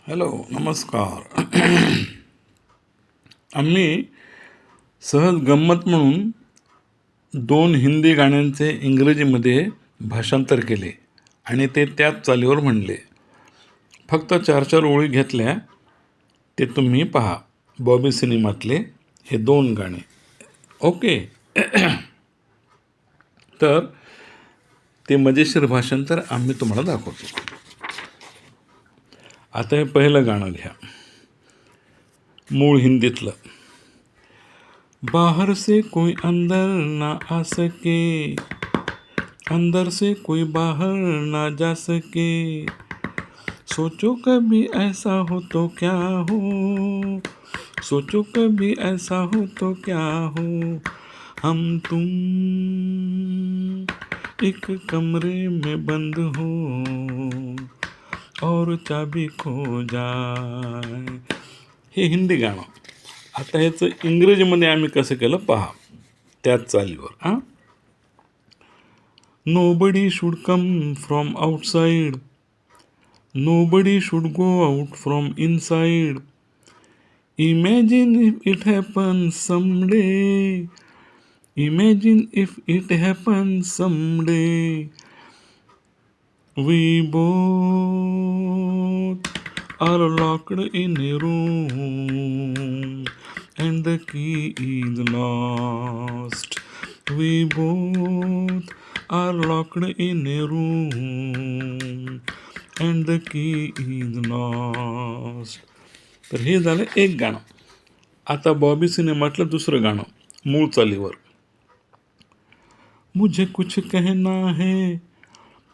Hello, नमस्कार. आम्ही सहज गंमत म्हणून 2 हिंदी गाण्यांचे इंग्रजीमध्ये भाषांतर केले आणि ते त्याच चालीवर म्हणले. फक्त 4-4 ओळी घेतल्या. ते तुम्ही पहा. बॉबी सिनेमातले हे 2 गाणे. ओके. तर ते मजेशीर भाषांतर आम्ही तुम्हाला दाखवतो. आता हे पहिलं गाणं घ्या, मूळ हिंदीतलं. बाहर से कोई अंदर ना आ सके, अंदर से कोई बाहर ना जा सके, सोचो कभी ऐसा हो तो क्या हो, सोचो कभी ऐसा हो तो क्या हो, हम तुम एक कमरे में बंद हो और चाबी खो जाए. हे हिंदी गाणं. आता ह्याचं इंग्रजीमध्ये आम्ही कसं केलं पहा, त्याच चालीवर. Nobody should come from outside, nobody should go out from inside, imagine if it happen someday, imagine if it happen someday, we both are locked in a room and the key is lost. We both are locked in a room and the key is lost. तर हे झालं एक गाणं. आता बॉबी सिनेमातलं दुसरं गाणं मूळ चालीवर. मुझे कुछ कहना है,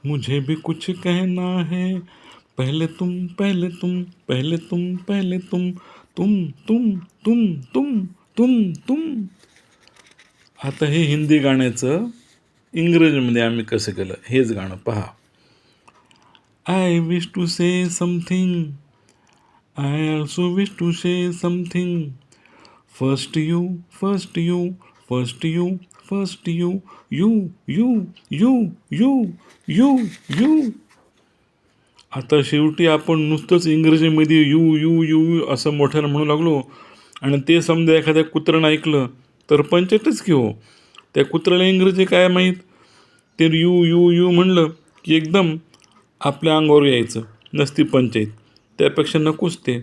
मुझे भी कुछ कहना है, पहले तुम पहले तुम पहले तुम पहले तुम तुम तुम तुम तुम तुम तुम. आता हे हिंदी गाण्याचं इंग्रजीमध्ये आम्ही कसं केलं हेच गाणं पहा. I wish to say something, I also wish to say something, first you first you first you first you you you you you you you. आता शेवटी आपण नुसतंच इंग्रजीमध्ये यू यू यू असं मोठ्यानं म्हणू लागलो आणि ते समजा एखाद्या कुत्र्यानं ऐकलं तर पंचायतच की हो. त्या कुत्र्याला इंग्रजी काय माहीत. ते यू यू यू म्हणलं की एकदम आपल्या अंगावर यायचं, नसती पंचायत. त्यापेक्षा नकोच ते.